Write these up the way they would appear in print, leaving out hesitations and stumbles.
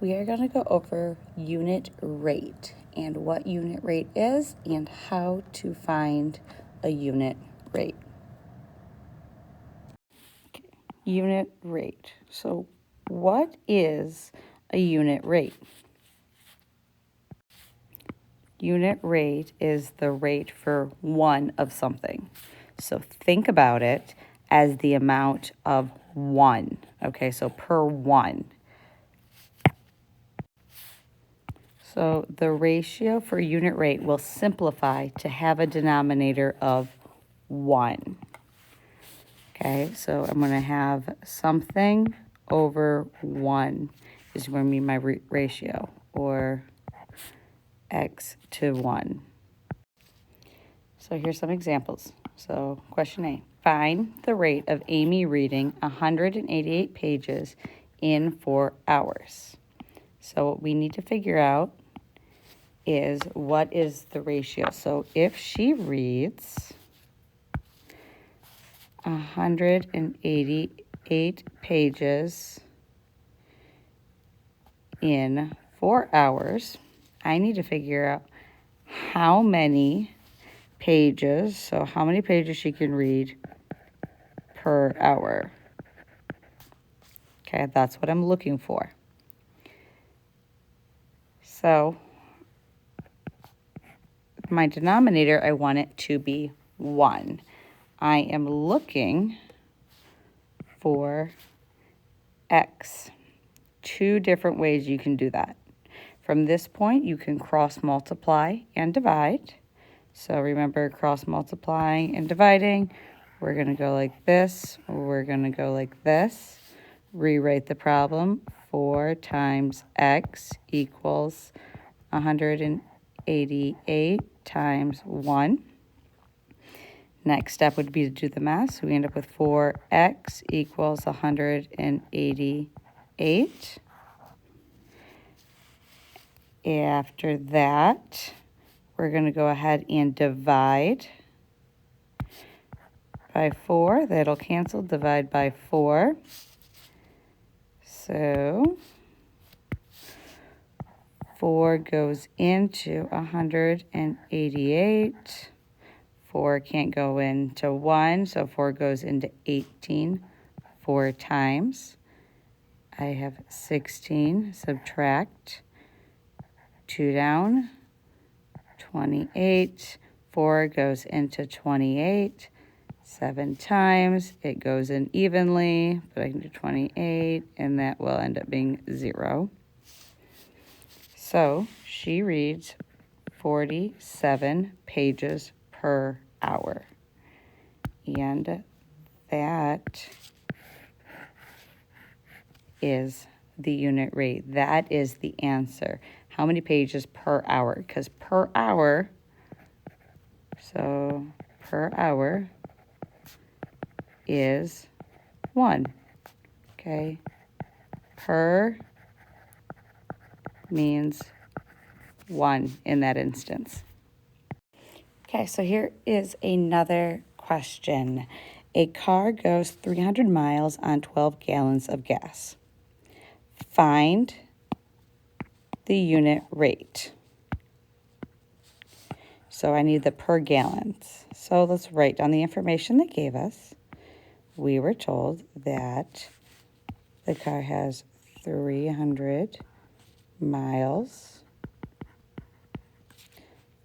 we are going to go over unit rate and what unit rate is and how to find a unit rate. Okay. Unit rate. So what is a unit rate? Unit rate is the rate for one of something. So think about it as the amount of one. Okay, so per one. So the ratio for unit rate will simplify to have a denominator of 1. Okay, so I'm going to have something over 1 is going to be my ratio, or x to 1. So here's some examples. So question A, find the rate of Amy reading 188 pages in 4 hours. So what we need to figure out is what is the ratio. So if she reads 188 pages in 4 hours, I need to figure out how many pages, so how many pages she can read per hour. Okay, that's what I'm looking for. So my denominator, I want it to be 1. I am looking for x. 2 different ways you can do that. From this point, you can cross multiply and divide. So remember, cross multiplying and dividing. We're going to go like this. We're going to go like this. Rewrite the problem. 4 times x equals 188 times 1. Next step would be to do the math. So we end up with 4x equals 188. After that, we're going to go ahead and divide by 4. That'll cancel. Divide by 4. So 4 goes into 188. 4 can't go into 1, so 4 goes into 18 4 times. I have 16, subtract 2 down, 28. 4 goes into 28 7 times. It goes in evenly, but I can do 28, and that will end up being 0. So she reads 47 pages per hour. And that is the unit rate. That is the answer. How many pages per hour? Because per hour, so per hour is 1. Okay. Per means 1 in that instance. Okay, so here is another question. A car goes 300 miles on 12 gallons of gas. Find the unit rate. So I need the per gallons. So let's write down the information they gave us. We were told that the car has 300 miles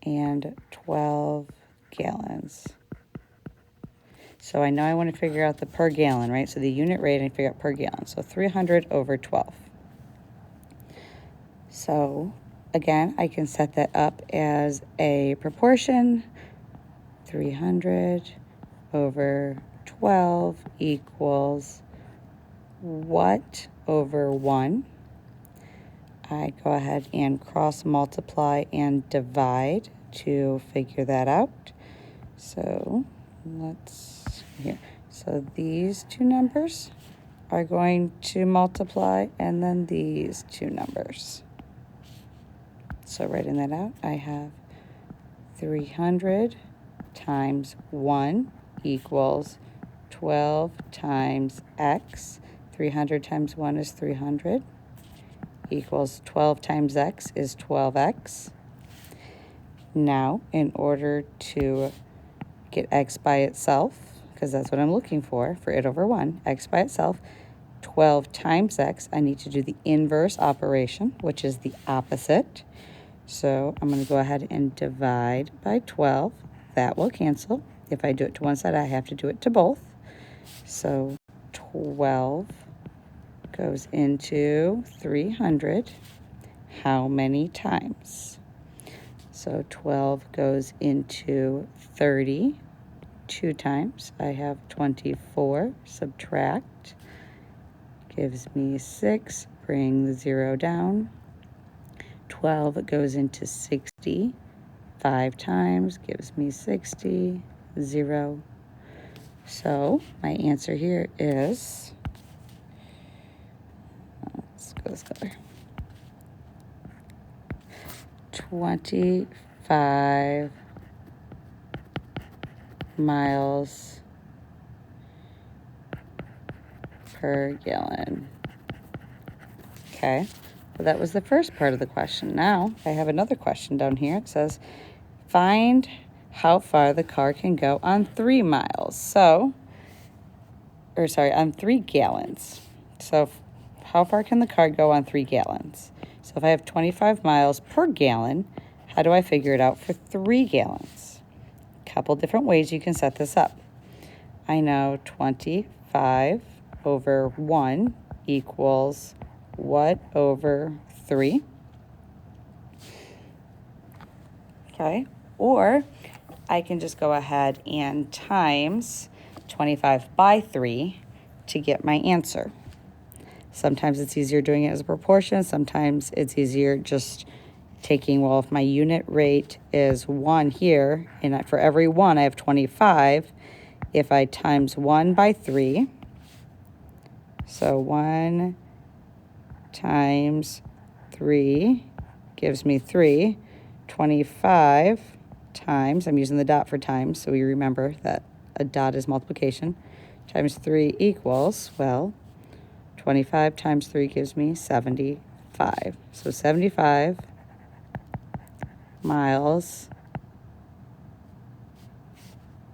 and 12 gallons. So I know I want to figure out the per gallon, right? So the unit rate, I figure out per gallon. So 300 over 12. So again, I can set that up as a proportion. 300 over 12 equals what over 1? I go ahead and cross multiply and divide to figure that out. So let's here. So these 2 numbers are going to multiply, and then these 2 numbers. So writing that out, I have 300 times 1 equals 12 times x. 300 times 1 is 300. equals 12 times x is 12x. Now, in order to get x by itself, because that's what I'm looking for it over 1, x by itself, 12 times x, I need to do the inverse operation, which is the opposite. So I'm going to go ahead and divide by 12. That will cancel. If I do it to one side, I have to do it to both. So 12 goes into 300. How many times? So 12 goes into 30 2 times. I have 24. Subtract. Gives me 6. Bring the 0 down. 12 goes into 60. 5 times. Gives me 60. 0. So my answer here is, let's go this color, 25 miles per gallon. Okay, well, that was the first part of the question. Now I have another question down here. It says, find how far the car can go on 3 miles. On 3 gallons. So how far can the car go on 3 gallons? So if I have 25 miles per gallon, how do I figure it out for 3 gallons? A couple different ways you can set this up. I know 25 over 1 equals what over 3? Okay, or I can just go ahead and times 25 by 3 to get my answer. Sometimes it's easier doing it as a proportion. Sometimes it's easier just taking, well, if my unit rate is 1 here, and for every 1 I have 25, if I times 1 by 3, so 1 times 3 gives me 3, 25 times, I'm using the dot for times, so we remember that a dot is multiplication, times 3 equals, well, 25 times 3 gives me 75. So 75 miles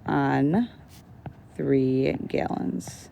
on 3 gallons.